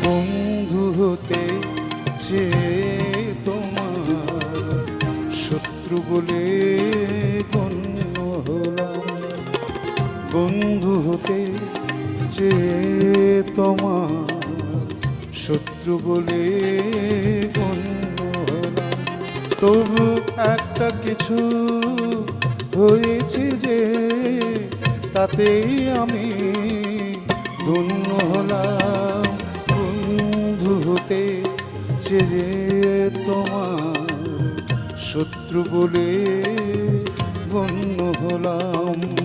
বন্ধু হতে চেয়ে তোমার শত্রু বলে গণ্য হলাম। বন্ধু হতে চেয়ে তোমার শত্রু বলে গণ্য হলাম। তবু একটা কিছু হয়েছে যে তাতেই আমি ধন্য হলাম। বন্ধু হতে চেয়ে তোমার শত্রু বলে গণ্য হলাম।